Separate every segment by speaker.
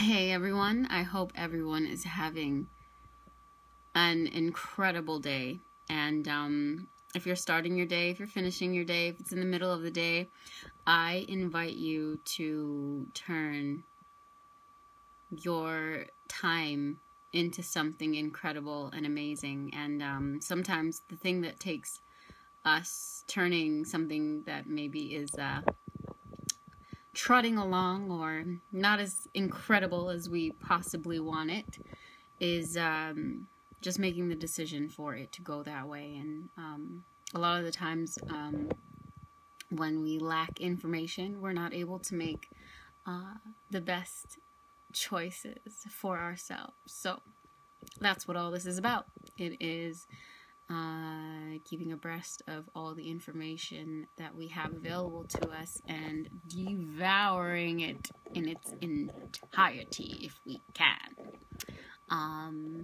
Speaker 1: Hey everyone, I hope everyone is having an incredible day. And if you're starting your day, if you're finishing your day, if it's in the middle of the day, I invite you to turn your time into something incredible and amazing. And sometimes the thing that takes us turning something that maybe is trotting along or not as incredible as we possibly want it is just making the decision for it to go that way. And a lot of the times when we lack information, we're not able to make the best choices for ourselves. So that's what all this is about. It is keeping abreast of all the information that we have available to us and devouring it in its entirety if we can.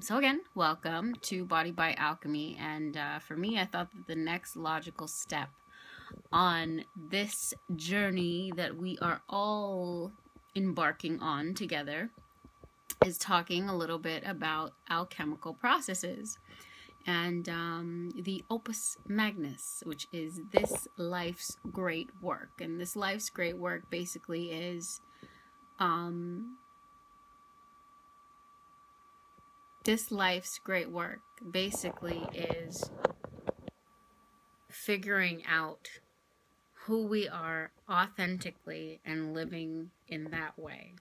Speaker 1: So again, welcome to Body by Alchemy. And for me, I thought that the next logical step on this journey that we are all embarking on together is talking a little bit about alchemical processes and the opus magnus, which is this life's great work. And this life's great work basically is figuring out who we are authentically and living in that way,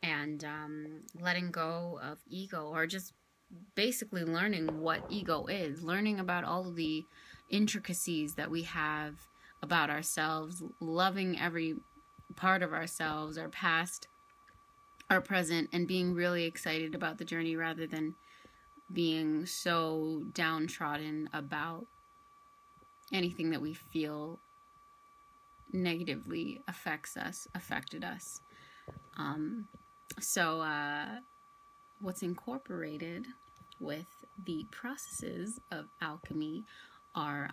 Speaker 1: and letting go of ego, or just basically learning what ego is, learning about all of the intricacies that we have about ourselves, loving every part of ourselves, our past, our present, and being really excited about the journey rather than being so downtrodden about anything that we feel negatively affected us. So what's incorporated with the processes of alchemy are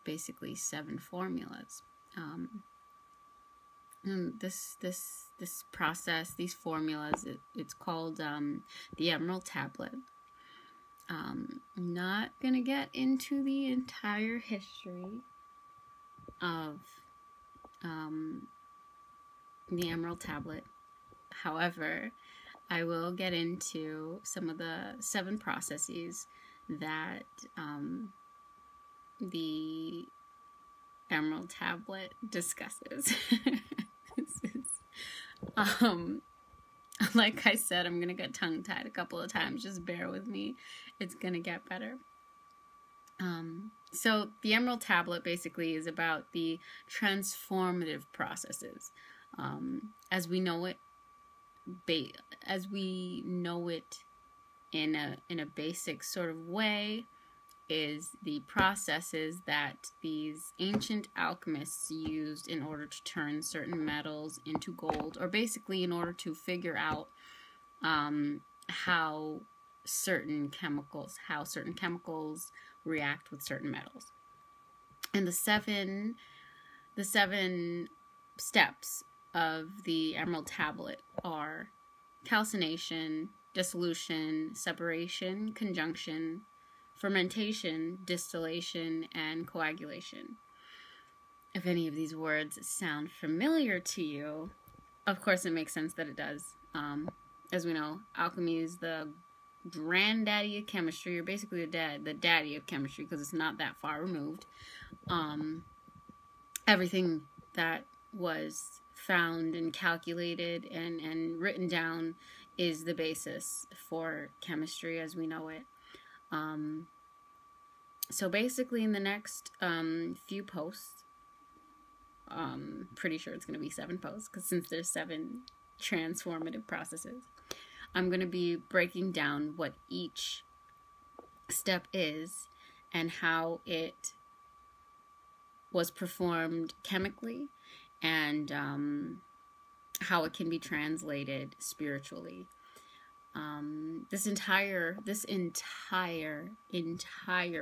Speaker 1: basically 7 formulas. And this process, these formulas, it's called the Emerald Tablet. I'm not gonna get into the entire history of the Emerald Tablet. However, I will get into some of the 7 processes that the Emerald Tablet discusses. Like I said, I'm gonna get tongue-tied a couple of times. Just bear with me. It's gonna get better. So the Emerald Tablet basically is about the transformative processes, as we know it in a basic sort of way, is the processes that these ancient alchemists used in order to turn certain metals into gold, or basically in order to figure out how certain chemicals react with certain metals. And the seven steps of the Emerald Tablet are calcination, dissolution, separation, conjunction, fermentation, distillation, and coagulation. If any of these words sound familiar to you, of course it makes sense that it does. As we know, alchemy is the granddaddy of chemistry, or basically the daddy of chemistry, because it's not that far removed. Everything that was found and calculated and written down is the basis for chemistry as we know it. So basically in the next few posts, pretty sure it's going to be 7 posts, because since there's 7 transformative processes, I'm going to be breaking down what each step is and how it was performed chemically, and how it can be translated spiritually. This entire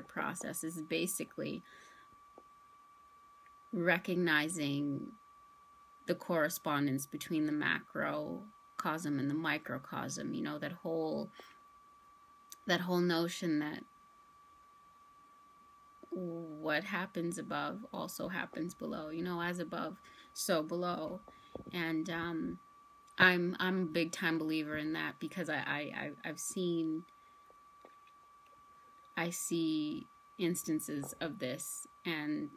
Speaker 1: process is basically recognizing the correspondence between the macrocosm macrocosm and the microcosm, you know, that whole notion that what happens above also happens below, you know, as above, so below. And I'm a big time believer in that, because I see instances of this, and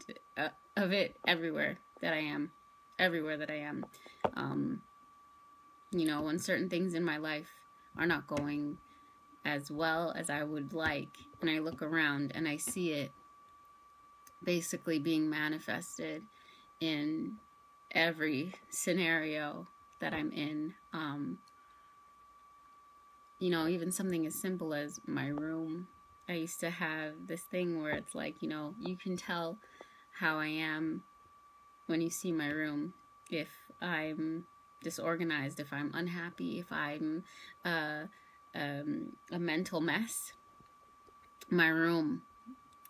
Speaker 1: of it everywhere that I am. You know, when certain things in my life are not going as well as I would like, and I look around and I see it basically being manifested in every scenario that I'm in. You know, even something as simple as my room. I used to have this thing where it's like, you know, you can tell how I am when you see my room. If I'm disorganized, if I'm unhappy, if I'm a mental mess, my room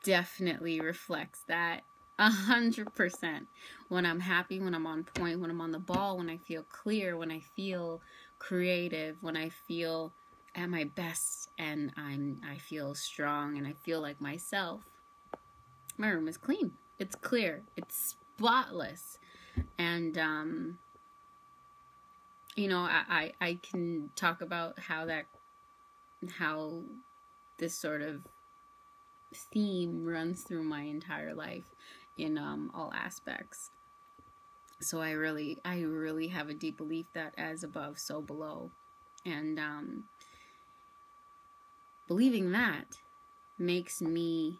Speaker 1: definitely reflects that 100%. When I'm happy, when I'm on point, when I'm on the ball, when I feel clear, when I feel creative, when I feel at my best, and I feel strong and I feel like myself, my room is clean. It's clear. It's spotless. And you know, I can talk about how this sort of theme runs through my entire life in all aspects. So I really have a deep belief that as above, so below. And believing that makes me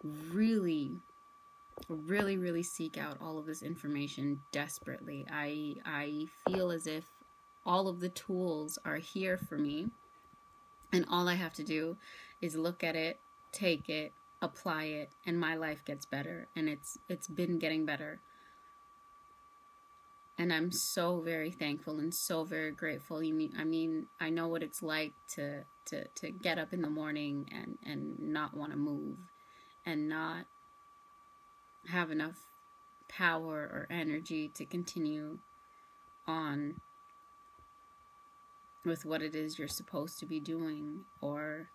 Speaker 1: really seek out all of this information desperately. I feel as if all of the tools are here for me, and all I have to do is look at it, take it, apply it, and my life gets better. And it's been getting better. And I'm so very thankful and so very grateful. I mean, I know what it's like to get up in the morning and not want to move, and not have enough power or energy to continue on with what it is you're supposed to be doing, or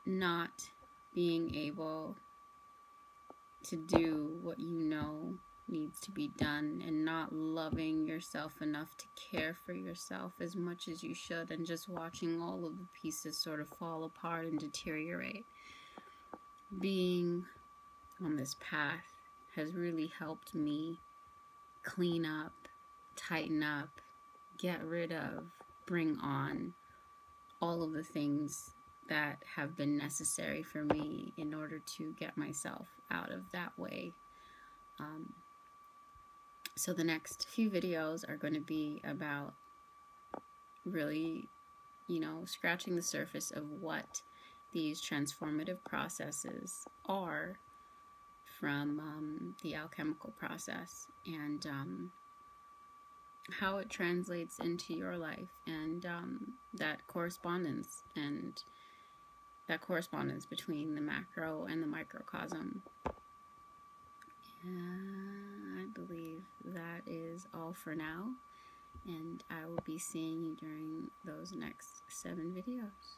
Speaker 1: not being able to do what you know needs to be done, and not loving yourself enough to care for yourself as much as you should, and just watching all of the pieces sort of fall apart and deteriorate. Being on this path has really helped me clean up, tighten up, get rid of, bring on all of the things that have been necessary for me in order to get myself out of that way. So the next few videos are going to be about really, you know, scratching the surface of what these transformative processes are from the alchemical process, and how it translates into your life, and that correspondence between the macro and the microcosm. I believe that is all for now, and I will be seeing you during those next 7 videos.